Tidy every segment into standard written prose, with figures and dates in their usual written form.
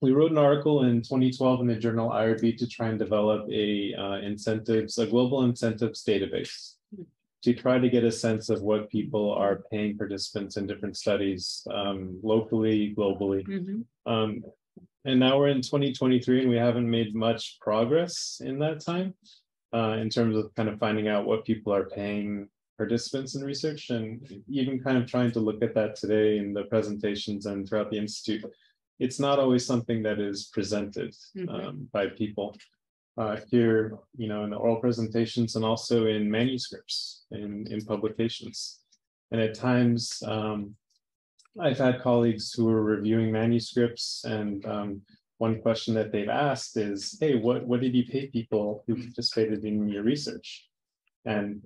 we wrote an article in 2012 in the journal IRB to try and develop a global incentives database to try to get a sense of what people are paying participants in different studies, locally, globally. And now we're in 2023 and we haven't made much progress in that time in terms of kind of finding out what people are paying participants in research, and even kind of trying to look at that today in the presentations and throughout the Institute. It's not always something that is presented by people here, you know, in the oral presentations and also in manuscripts, in publications. And at times, I've had colleagues who are reviewing manuscripts, and one question that they've asked is, hey, what did you pay people who participated in your research? And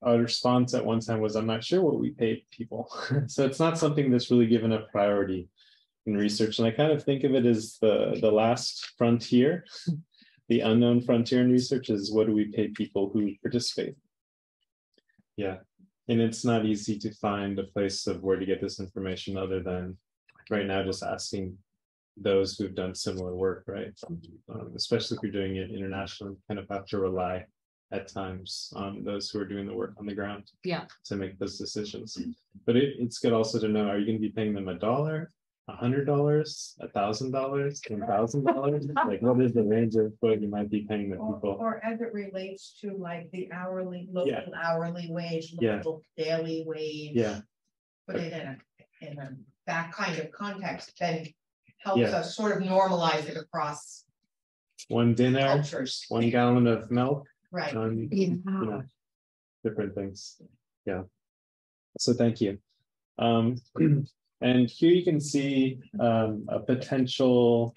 our response at one time was, I'm not sure what we paid people. So it's not something that's really given a priority in research. And I kind of think of it as the last frontier, the unknown frontier in research is, what do we pay people who participate? Yeah. And it's not easy to find a place of where to get this information other than right now just asking those who've done similar work, right? Especially if you're doing it internationally, you kind of have to rely at times on those who are doing the work on the ground to make those decisions. But it's good also to know, are you going to be paying them $1, $100, $1,000, $10,000? Like, what is the range of what you might be paying the people? Or as it relates to like the hourly, local hourly wage, local daily wage. Put it in that kind of context, then helps us sort of normalize it across one dinner, cultures. 1 gallon of milk. Right. You know, different things. Yeah. So thank you. And here you can see a potential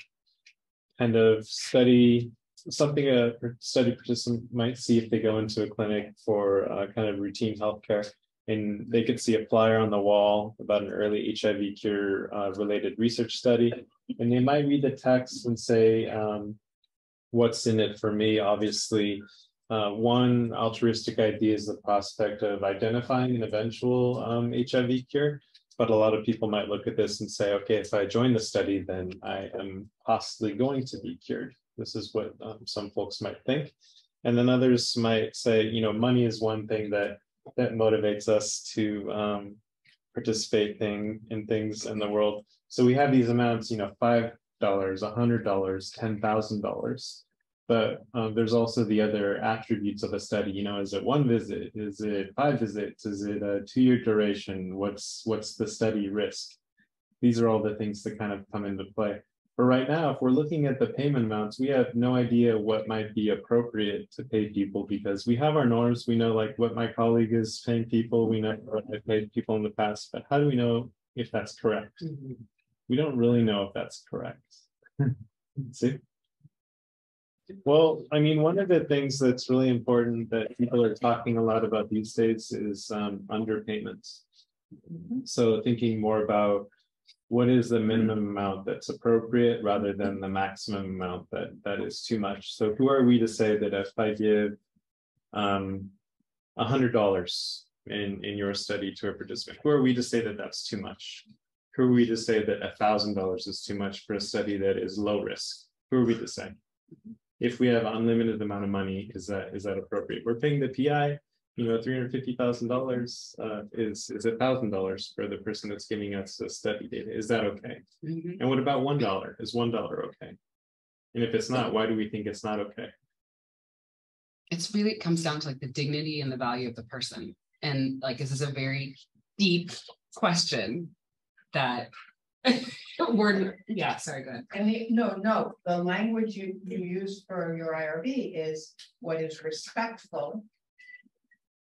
kind of study, something a study participant might see if they go into a clinic for kind of routine healthcare. And they could see a flyer on the wall about an early HIV cure related research study. And they might read the text and say, what's in it for me? Obviously, one altruistic idea is the prospect of identifying an eventual HIV cure. But a lot of people might look at this and say, okay, if I join the study, then I am possibly going to be cured. This is what some folks might think. And then others might say, you know, money is one thing that motivates us to participate in things in the world. So we have these amounts, you know, $5, $100, $10,000. But there's also the other attributes of a study. You know, is it 1 visit? Is it 5 visits? Is it a 2-year duration? What's the study risk? These are all the things that kind of come into play. But right now, if we're looking at the payment amounts, we have no idea what might be appropriate to pay people, because we have our norms. We know like what my colleague is paying people. We know what I paid people in the past, but how do we know if that's correct? We don't really know if that's correct. See? Well, I mean, one of the things that's really important that people are talking a lot about these days is underpayments. So thinking more about what is the minimum amount that's appropriate rather than the maximum amount that is too much. So who are we to say that if I give $100 in your study to a participant, who are we to say that that's too much? Who are we to say that $1,000 is too much for a study that is low risk? Who are we to say? If we have unlimited amount of money, is that appropriate? We're paying the PI, you know, $350,000 is $1,000 for the person that's giving us the study data. Is that okay? And what about $1? Is $1 okay? And if it's not, why do we think it's not okay? It's really, it comes down to like the dignity and the value of the person. And like, this is a very deep question that sorry, go ahead. And no, the language you use for your IRB is what is respectful,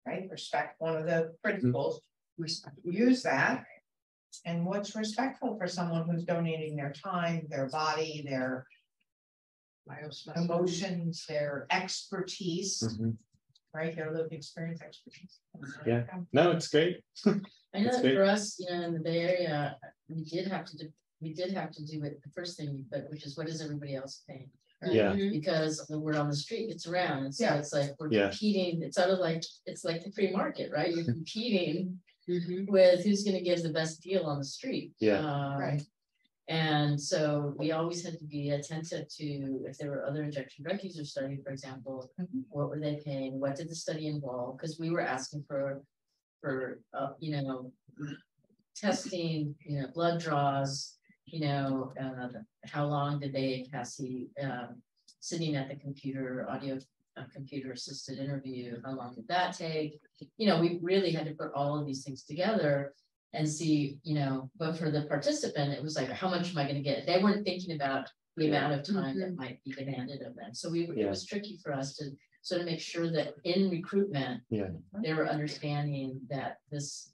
right? Respect, one of the principles. Use that. And what's respectful for someone who's donating their time, their body, their emotions, their expertise, right? Their lived experience, expertise. Yeah, no, it's great. I know that for us, you know, in the Bay Area, we did have to do it the first thing, but which is what is everybody else paying? Right? Yeah. Because the word on the street gets around, and so it's like we're competing. It's sort of like it's like the free market, right? You're competing with who's going to give the best deal on the street. Yeah. Right. And so we always had to be attentive to if there were other injection drug users studying, for example, what were they paying? What did the study involve? Because we were asking for testing, blood draws, how long did they pass the sitting at the computer, computer assisted interview, how long did that take? We really had to put all of these things together and see, but for the participant, it was like, how much am I going to get? They weren't thinking about the amount of time that might be demanded of them. So it was tricky for us to sort of make sure that in recruitment, they were understanding that this,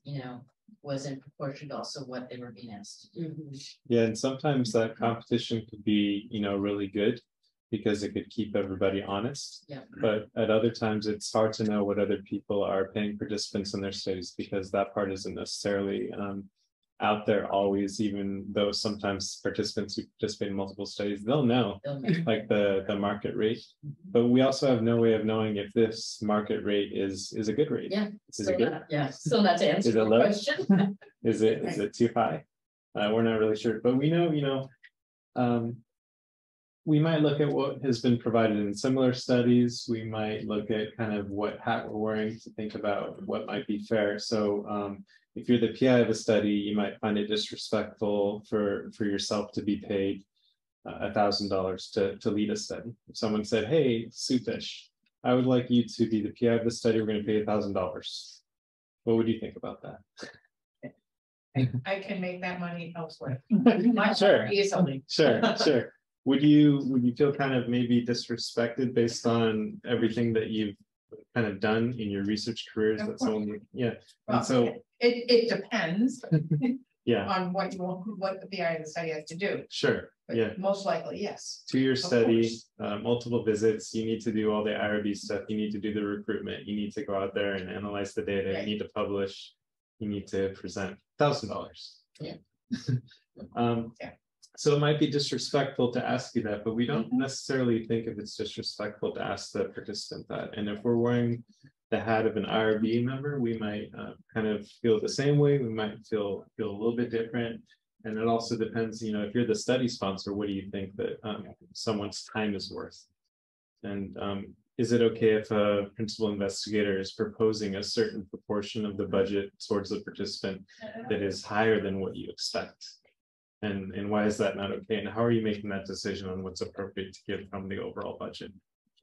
was in proportion to also what they were being asked to do. Yeah, and sometimes that competition could be, really good because it could keep everybody honest. Yeah. But at other times, it's hard to know what other people are paying participants in their studies because that part isn't necessarily out there always, even though sometimes participants who participate in multiple studies, they'll know like the market rate. But we also have no way of knowing if this market rate is a good rate. Yeah. Is it good? Still not to answer the question. Is it too high? We're not really sure, but we know, we might look at what has been provided in similar studies. We might look at kind of what hat we're wearing to think about what might be fair. So if you're the PI of a study, you might find it disrespectful for yourself to be paid $1,000 to lead a study. If someone said, hey, Sufish, I would like you to be the PI of the study, we're going to pay $1,000. What would you think about that? I can make that money elsewhere. Sure. Easily. Sure. Would you feel kind of maybe disrespected based on everything that you've kind of done in your research careers? That someone, Well, and so it depends on what the PI of the study has to do. Sure. But most likely, yes. 2-year study, multiple visits, you need to do all the IRB stuff, you need to do the recruitment, you need to go out there and analyze the data, you need to publish, you need to present $1,000. Yeah. So it might be disrespectful to ask you that, but we don't necessarily think if it's disrespectful to ask the participant that. And if we're wearing the hat of an IRB member, we might kind of feel the same way. We might feel a little bit different. And it also depends, if you're the study sponsor, what do you think that someone's time is worth? And is it okay if a principal investigator is proposing a certain proportion of the budget towards the participant that is higher than what you expect? And why is that not okay? And how are you making that decision on what's appropriate to give from the overall budget?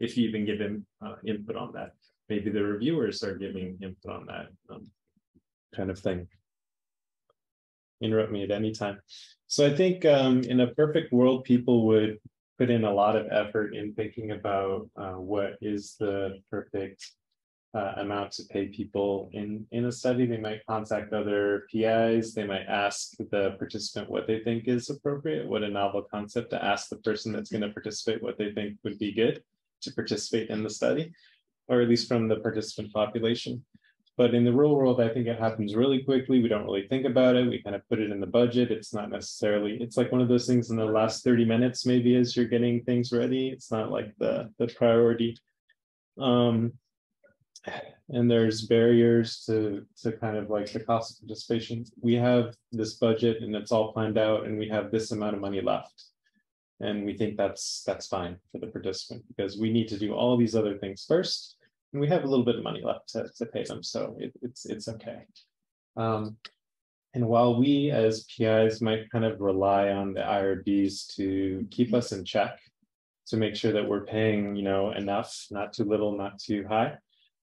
If you even give input on that, maybe the reviewers are giving input on that kind of thing. Interrupt me at any time. So I think in a perfect world, people would put in a lot of effort in thinking about what is the perfect amount to pay people in a study. They might contact other PIs. They might ask the participant what they think is appropriate, what a novel concept, to ask the person that's going to participate what they think would be good to participate in the study, or at least from the participant population. But in the real world, I think it happens really quickly. We don't really think about it. We kind of put it in the budget. It's not necessarily, it's like one of those things in the last 30 minutes, maybe, as you're getting things ready. It's not like the priority. And there's barriers to kind of like the cost of participation. We have this budget and it's all planned out and we have this amount of money left. And we think that's fine for the participant because we need to do all these other things first. And we have a little bit of money left to pay them. So it's okay. And while we as PIs might kind of rely on the IRBs to keep us in check, to make sure that we're paying, enough, not too little, not too high.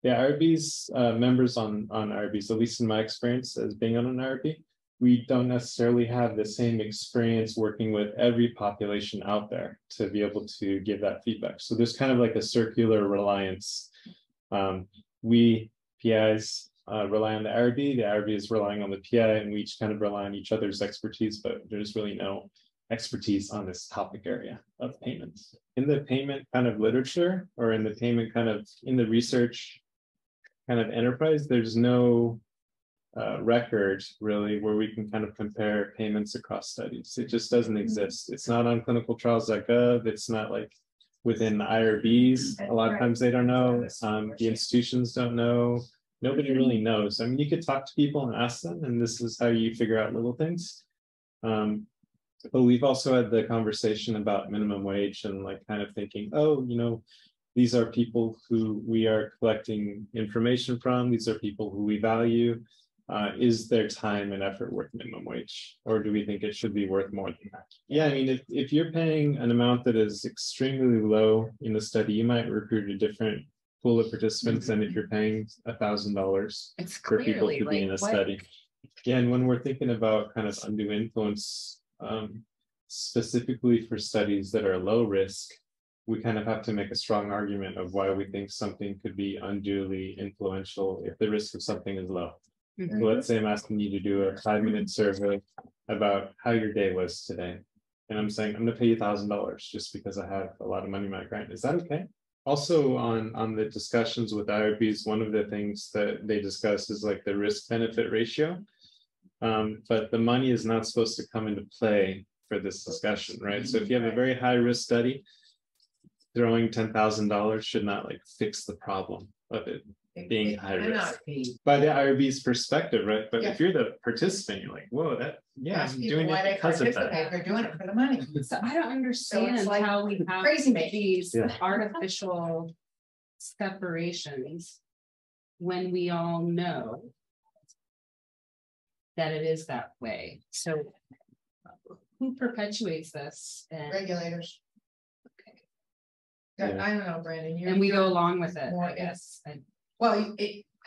The IRBs, members on IRBs, at least in my experience as being on an IRB, we don't necessarily have the same experience working with every population out there to be able to give that feedback. So there's kind of like a circular reliance. We PIs rely on the IRB is relying on the PI, and we each kind of rely on each other's expertise, but there's really no expertise on this topic area of payments. In the payment kind of literature, or in the payment kind of in the research kind of enterprise, there's no record really where we can kind of compare payments across studies. It just doesn't exist. It's not on clinicaltrials.gov. It's not like within the IRBs. A lot of times they don't know. The institutions don't know. Nobody really knows. I mean, you could talk to people and ask them, and this is how you figure out little things. But we've also had the conversation about minimum wage and like kind of thinking, oh, these are people who we are collecting information from. These are people who we value. Is their time and effort worth minimum wage? Or do we think it should be worth more than that? Yeah, I mean, if you're paying an amount that is extremely low in the study, you might recruit a different pool of participants than if you're paying $1,000 for people to be in a study. Yeah, and when we're thinking about kind of undue influence, specifically for studies that are low risk, we kind of have to make a strong argument of why we think something could be unduly influential if the risk of something is low. So let's say I'm asking you to do a 5-minute survey about how your day was today. And I'm saying, I'm going to pay you $1,000 just because I have a lot of money in my grant. Is that okay? Also on the discussions with IRBs, one of the things that they discuss is like the risk benefit ratio. But the money is not supposed to come into play for this discussion, right? So if you have a very high risk study, throwing $10,000 should not like fix the problem of it being high risk by the IRB's perspective, right? But if you're the participant, you're like, whoa, I'm doing it because of that. They're doing it for the money. So I don't understand like how we have these artificial separations when we all know that it is that way. So who perpetuates this? Regulators. Okay. I don't know, Brandon. And we go along with it, I guess. Well,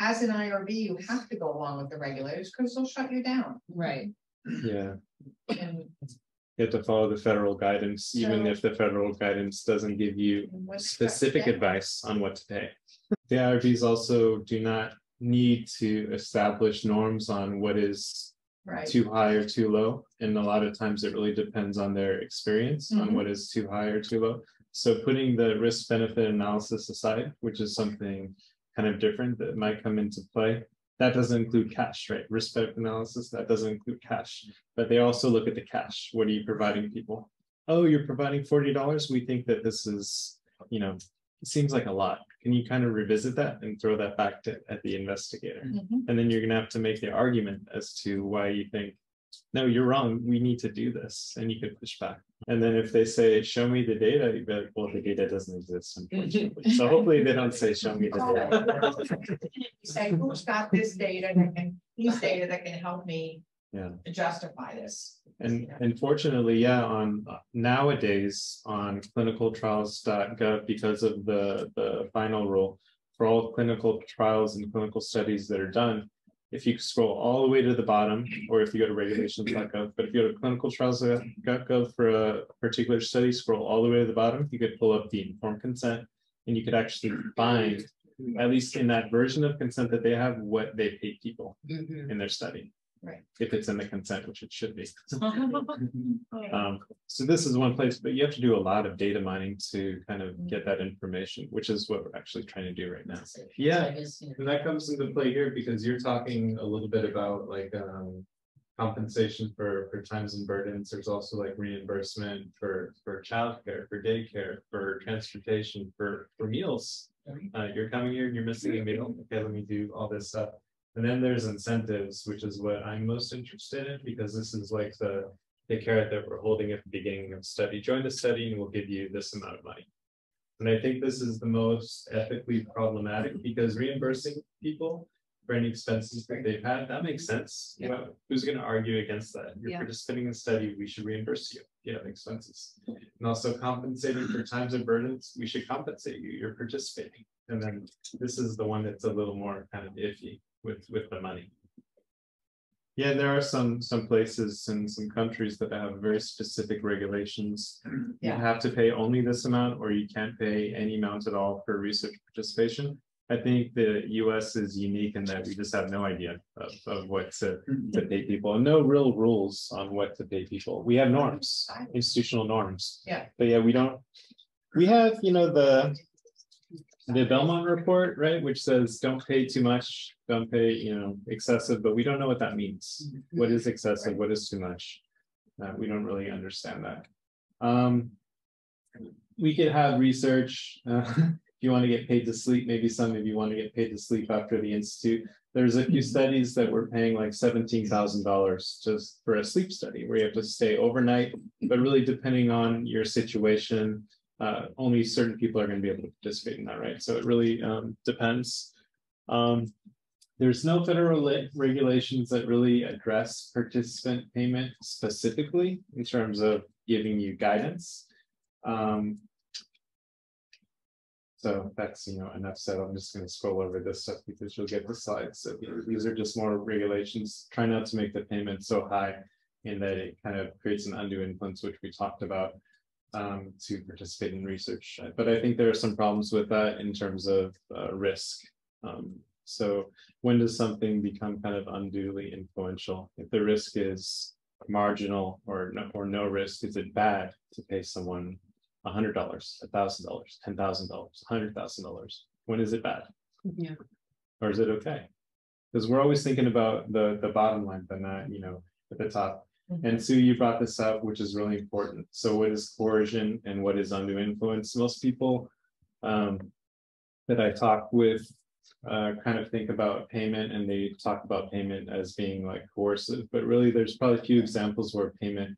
as an IRB, you have to go along with the regulators because they'll shut you down. Right. Yeah. And you have to follow the federal guidance, even if the federal guidance doesn't give you specific advice on what to pay. The IRBs also do not need to establish norms on what is too high or too low. And a lot of times it really depends on their experience on what is too high or too low. So putting the risk benefit analysis aside, which is something kind of different that might come into play, that doesn't include cash, right? Risk benefit analysis, that doesn't include cash, but they also look at the cash. What are you providing people? Oh, you're providing $40. We think that this is, it seems like a lot. Can you kind of revisit that and throw that back at the investigator? And then you're going to have to make the argument as to why you think, no, you're wrong. We need to do this. And you could push back. And then if they say, show me the data, you'd be like, well, the data doesn't exist, unfortunately. So hopefully they don't say, show me the data. Say, who's got this data these data that can help me justify this? And unfortunately, on nowadays on clinicaltrials.gov, because of the final rule for all clinical trials and clinical studies that are done, if you scroll all the way to the bottom, or if you go to regulations.gov, but if you go to clinicaltrials.gov for a particular study, scroll all the way to the bottom, you could pull up the informed consent, and you could actually find, at least in that version of consent that they have, what they pay people in their study. Right. If it's in the consent, which it should be. So this is one place, but you have to do a lot of data mining to kind of get that information, which is what we're actually trying to do right now. Yeah, and that comes into play here because you're talking a little bit about like compensation for times and burdens. There's also like reimbursement for childcare, for daycare, for transportation, for meals. You're coming here and you're missing a meal. Okay, let me do all this stuff. And then there's incentives, which is what I'm most interested in, because this is like the carrot that we're holding at the beginning of study. Join the study and we'll give you this amount of money. And I think this is the most ethically problematic because reimbursing people for any expenses that they've had, that makes sense. Who's going to argue against that? You're participating in the study, we should reimburse you if you have expenses. And also compensating for times and burdens, we should compensate you, you're participating. And then this is the one that's a little more kind of iffy with the money. Yeah, there are some places and some countries that have very specific regulations. You have to pay only this amount, or you can't pay any amount at all for research participation. I think the US is unique in that we just have no idea of what to pay people, and no real rules on what to pay people. We have norms, institutional norms. But we don't. We have, the Belmont report, right, which says don't pay too much, don't pay, excessive, but we don't know what that means. What is excessive? What is too much? We don't really understand that. We could have research. If you want to get paid to sleep, maybe some of you want to get paid to sleep after the institute. There's a few studies that were paying like $17,000 just for a sleep study where you have to stay overnight, but really depending on your situation, only certain people are going to be able to participate in that, right? So it really depends. There's no federal regulations that really address participant payment specifically in terms of giving you guidance. So that's, enough said. I'm just going to scroll over this stuff because you'll get the slides. So these are just more regulations. Try not to make the payment so high in that it kind of creates an undue influence, which we talked about, to participate in research. But I think there are some problems with that in terms of risk. So when does something become kind of unduly influential? If the risk is marginal or no risk, is it bad to pay someone $100, $1,000, $10,000, $100,000? When is it bad? Yeah. Or is it okay? Because we're always thinking about the bottom line, but not, at the top. And Sue, you brought this up, which is really important. So what is coercion and what is undue influence? Most people that I talk with kind of think about payment, and they talk about payment as being like coercive, but really there's probably a few examples where payment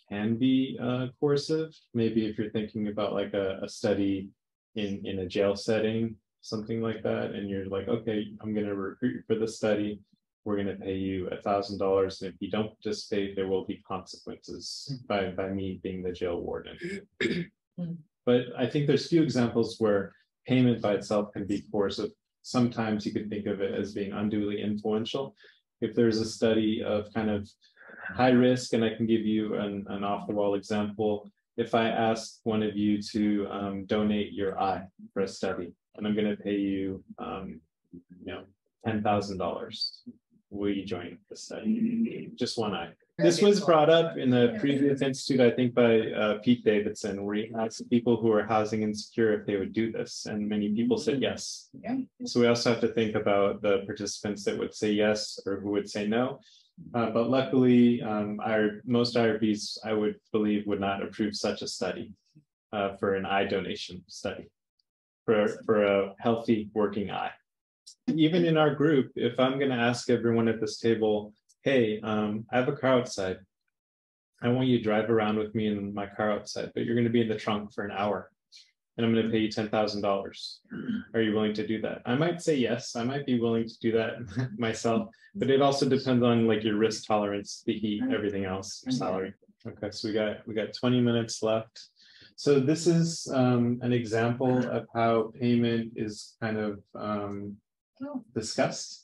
can be coercive. Maybe if you're thinking about like a study in a jail setting, something like that, and you're like, okay, I'm going to recruit you for the study. We're going to pay you $1,000, and if you don't participate, there will be consequences by me being the jail warden. But I think there's few examples where payment by itself can be coercive. Sometimes you could think of it as being unduly influential. If there's a study of kind of high risk, and I can give you an off-the-wall example. If I ask one of you to donate your eye for a study, and I'm going to pay you, $10,000, will you join the study? Just one eye. This was brought up in the previous institute, I think, by Pete Davidson, where he asked people who are housing insecure if they would do this, and many people said yes. Yeah. So we also have to think about the participants that would say yes or who would say no. But luckily, most IRBs, I would believe, would not approve such a study for an eye donation study for a healthy working eye. Even in our group, if I'm going to ask everyone at this table, hey, I have a car outside. I want you to drive around with me in my car outside, but you're going to be in the trunk for an hour, and I'm going to pay you $10,000. Are you willing to do that? I might say yes. I might be willing to do that myself, but it also depends on like your risk tolerance, the heat, everything else, your salary. Okay, so we got 20 minutes left. So this is an example of how payment is kind of discussed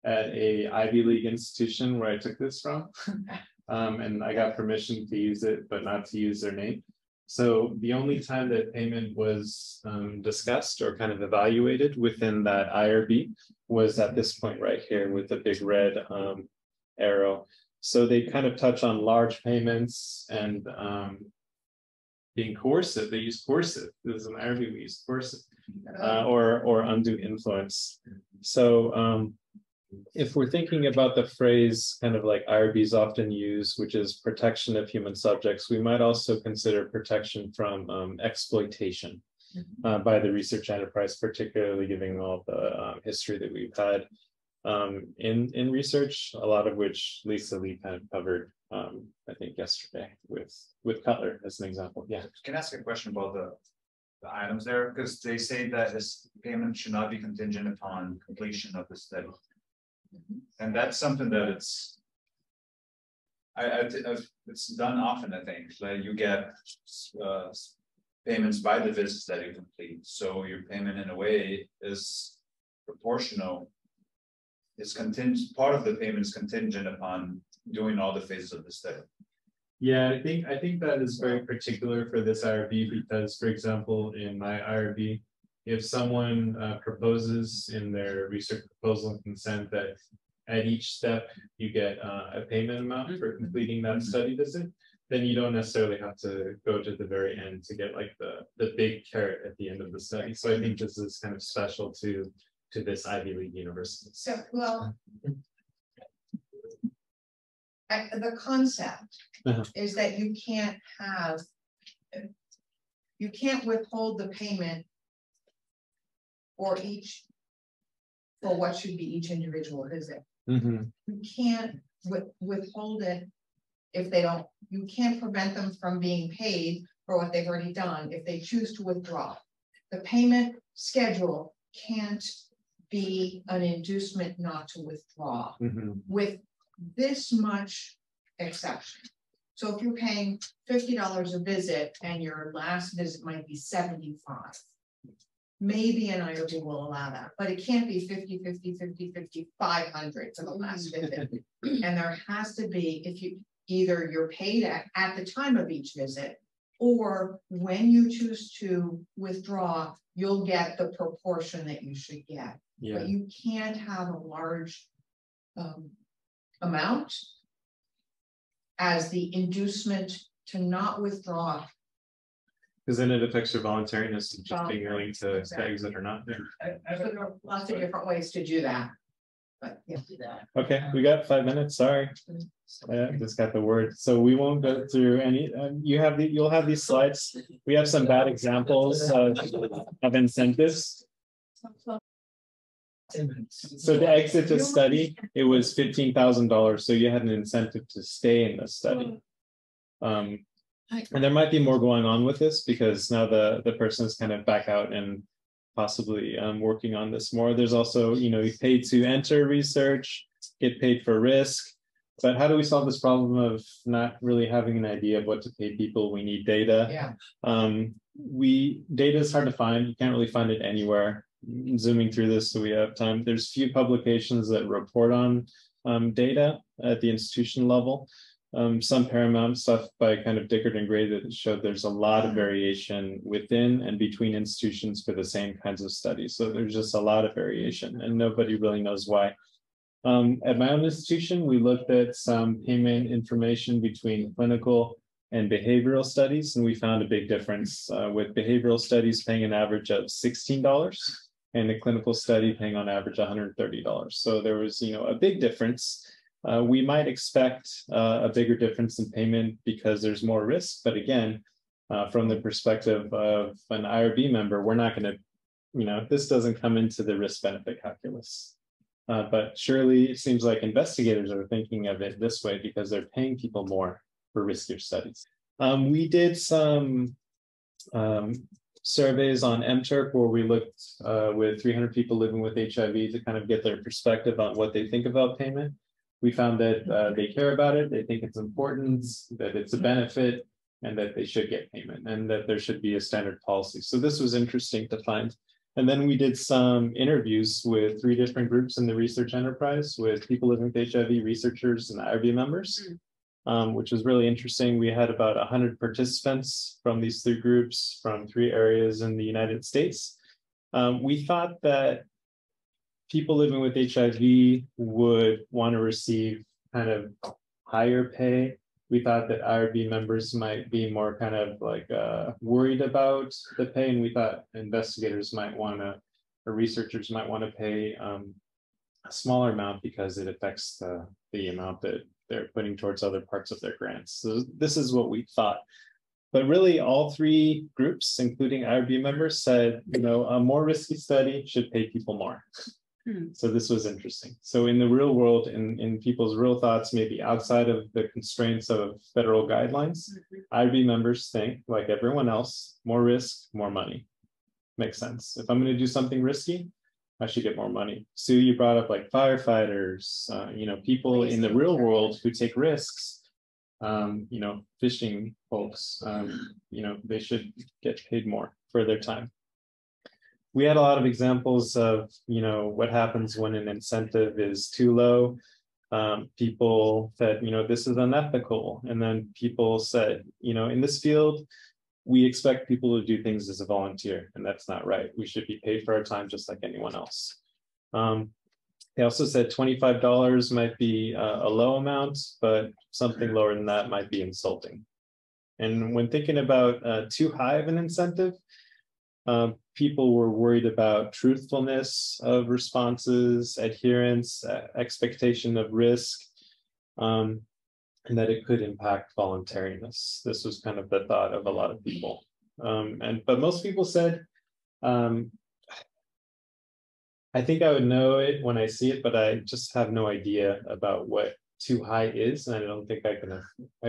at a Ivy League institution where I took this from. And I got permission to use it, but not to use their name. So the only time that payment was discussed or kind of evaluated within that IRB was at this point right here with the big red arrow. So they kind of touch on large payments and being coercive. They use coercive. This is an IRB, we use coercive or undue influence. So if we're thinking about the phrase kind of like IRBs often use, which is protection of human subjects, we might also consider protection from exploitation by the research enterprise, particularly given all the history that we've had in research, a lot of which Lisa Lee kind of covered, I think yesterday with Cutler as an example. Yeah. Can I ask a question about the items there? Because they say that this payment should not be contingent upon completion of the study. And that's something that it's done often, I think. Like you get payments by the visits that you complete. So your payment in a way is proportional. It's contingent, part of the payment is contingent upon doing all the phases of the study. Yeah, I think that is very particular for this IRB because, for example, in my IRB, if someone proposes in their research proposal and consent that at each step you get a payment amount for completing that study visit, then you don't necessarily have to go to the very end to get like the big carrot at the end of the study. So I think this is kind of special to this Ivy League university. So, well, the concept is that you can't withhold the payment for each for what should be each individual visit. Mhm. You can't withhold it if they don't, you can't prevent them from being paid for what they've already done if they choose to withdraw. The payment schedule can't be an inducement not to withdraw Mhm. with this much exception. So if you're paying $50 a visit and your last visit might be 75, maybe an IRB will allow that, but it can't be 50, 50, 50, 50, 500 for the last visit. And there has to be, if you, either you're paid at the time of each visit, or when you choose to withdraw, you'll get the proportion that you should get. Yeah. But you can't have a large amount as the inducement to not withdraw. Because then it affects your voluntariness and just being willing to Exactly. exit or not. Yeah. So there are lots of different ways to do that. But yeah. Do that. Okay, we got 5 minutes. Sorry, just got the word. So we won't go through any. You'll have these slides. We have some bad examples of incentives. So to exit the study, it was $15,000. So you had an incentive to stay in the study. And there might be more going on with this because now the person is kind of back out and possibly working on this more. There's also, you pay to enter research, get paid for risk. But how do we solve this problem of not really having an idea of what to pay people? We need data. Yeah. Data is hard to find. You can't really find it anywhere. Zooming through this so we have time. There's few publications that report on data at the institution level. Some Paramount stuff by kind of Dickert and Gray that showed there's a lot of variation within and between institutions for the same kinds of studies. So there's just a lot of variation and nobody really knows why. At my own institution, we looked at some payment information between clinical and behavioral studies, and we found a big difference with behavioral studies paying an average of $16 and a clinical study paying on average $130. So there was, a big difference. We might expect a bigger difference in payment because there's more risk. But again, from the perspective of an IRB member, we're not going to, this doesn't come into the risk benefit calculus. But surely it seems like investigators are thinking of it this way because they're paying people more for riskier studies. We did some surveys on MTurk where we looked with 300 people living with HIV to kind of get their perspective on what they think about payment. We found that they care about it, they think it's important, that it's a benefit, and that they should get payment, and that there should be a standard policy. So this was interesting to find. And then we did some interviews with 3 different groups in the research enterprise with people living with HIV, researchers, and IRB members, which was really interesting. We had about 100 participants from these 3 groups from 3 areas in the United States. We thought that people living with HIV would want to receive kind of higher pay. We thought that IRB members might be more kind of like worried about the pay, and we thought investigators might want to, or researchers might want to pay a smaller amount because it affects the amount that they're putting towards other parts of their grants. So this is what we thought. But really all 3 groups, including IRB members, said, a more risky study should pay people more. So this was interesting. So in the real world, in people's real thoughts, maybe outside of the constraints of federal guidelines, IRB members think, like everyone else, more risk, more money. Makes sense. If I'm going to do something risky, I should get more money. Sue, you brought up like firefighters, people in the real world who take risks, fishing folks, they should get paid more for their time. We had a lot of examples of, what happens when an incentive is too low. People said, this is unethical. And then people said, in this field, we expect people to do things as a volunteer, and that's not right. We should be paid for our time just like anyone else. They also said $25 might be a low amount, but something lower than that might be insulting. And when thinking about too high of an incentive, people were worried about truthfulness of responses, adherence, expectation of risk, and that it could impact voluntariness. This was kind of the thought of a lot of people. But most people said, I I think I would know it when I see it, but I just have no idea about what too high is, and I don't think I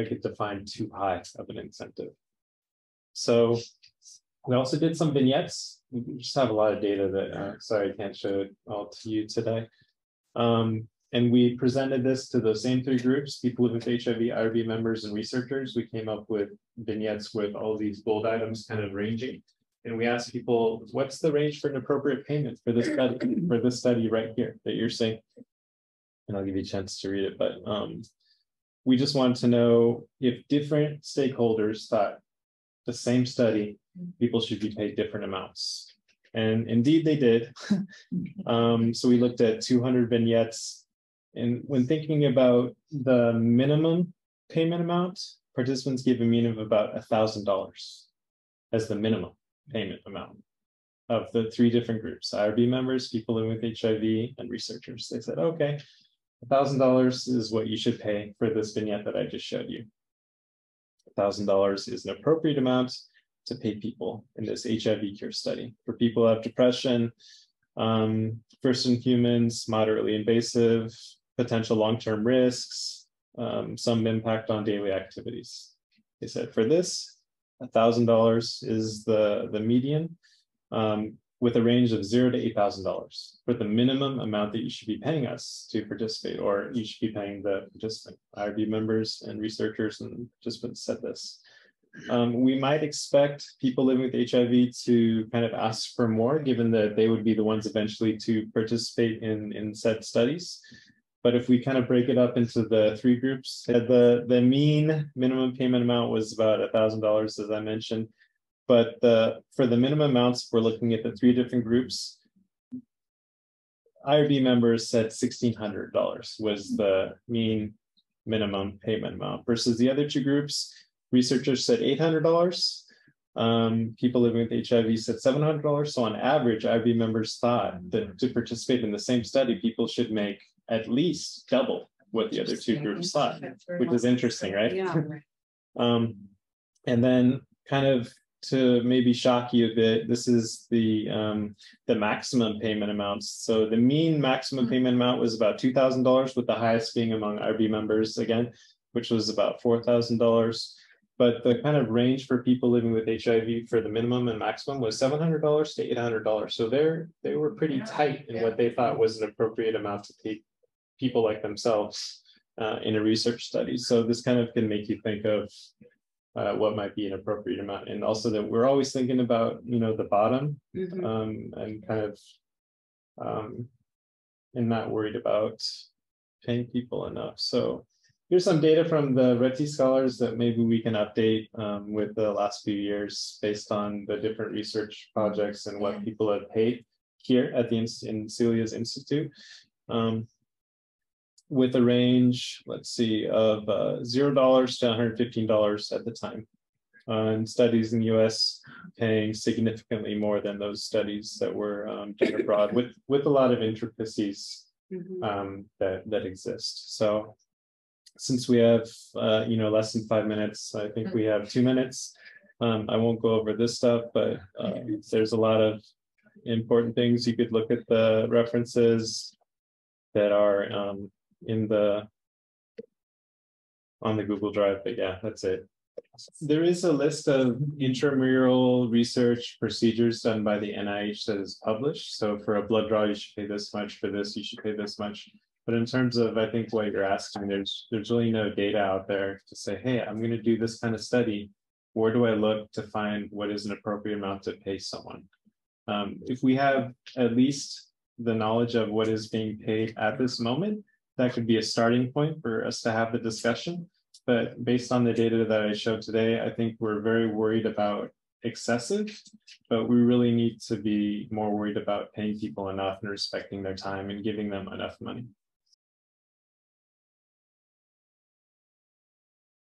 could define too high of an incentive. So we also did some vignettes. We just have a lot of data that sorry, I can't show it all to you today. And we presented this to those same three groups: people living with HIV, IRB members, and researchers. We came up with vignettes with all these gold items kind of ranging. And we asked people, what's the range for an appropriate payment for this study right here that you're saying? And I'll give you a chance to read it, but we just wanted to know if different stakeholders thought the same study, people should be paid different amounts. And indeed they did. So we looked at 200 vignettes. And when thinking about the minimum payment amount, participants gave a mean of about $1,000 as the minimum payment amount of the three different groups: IRB members, people living with HIV, and researchers. They said, okay, $1,000 is what you should pay for this vignette that I just showed you. $1,000 is an appropriate amount to pay people in this HIV cure study. For people who have depression, first in humans, moderately invasive, potential long-term risks, some impact on daily activities. They said for this, $1,000 is the median, with a range of $0 to $8,000 for the minimum amount that you should be paying us to participate, or you should be paying the participant. IRB members and researchers and participants said this. We might expect people living with HIV to kind of ask for more, given that they would be the ones eventually to participate in said studies. But if we kind of break it up into the three groups, the mean minimum payment amount was about $1,000, as I mentioned. But for the minimum amounts, we're looking at the three different groups. IRB members said $1,600 was the mean minimum payment amount, versus the other two groups. Researchers said $800. People living with HIV said $700. So on average, IRB members thought that to participate in the same study, people should make at least double what the other two groups thought, which is interesting, right? Yeah. And then kind of to maybe shock you a bit, this is the maximum payment amounts. So the mean maximum payment amount was about $2,000, with the highest being among IRB members again, which was about $4,000. But the kind of range for people living with HIV for the minimum and maximum was $700 to $800. So they were pretty tight in what they thought was an appropriate amount to pay people like themselves in a research study. So this kind of can make you think of what might be an appropriate amount, and also that we're always thinking about, the bottom, and kind of and not worried about paying people enough. So here's some data from the RETI scholars that maybe we can update with the last few years based on the different research projects and what people have paid here at in Celia's Institute. With a range, let's see, of $0 to $115 at the time. And studies in the US paying significantly more than those studies that were done abroad, with a lot of intricacies that exist. So since we have less than 5 minutes, I think we have 2 minutes. I won't go over this stuff, but there's a lot of important things. You could look at the references that are on the Google Drive, but yeah, that's it. There is a list of intramural research procedures done by the NIH that is published. So for a blood draw, you should pay this much. For this, you should pay this much. But in terms of, I think, what you're asking, there's really no data out there to say, hey, I'm going to do this kind of study. Where do I look to find what is an appropriate amount to pay someone? If we have at least the knowledge of what is being paid at this moment, that could be a starting point for us to have the discussion. But based on the data that I showed today, I think we're very worried about excessive, but we really need to be more worried about paying people enough and respecting their time and giving them enough money.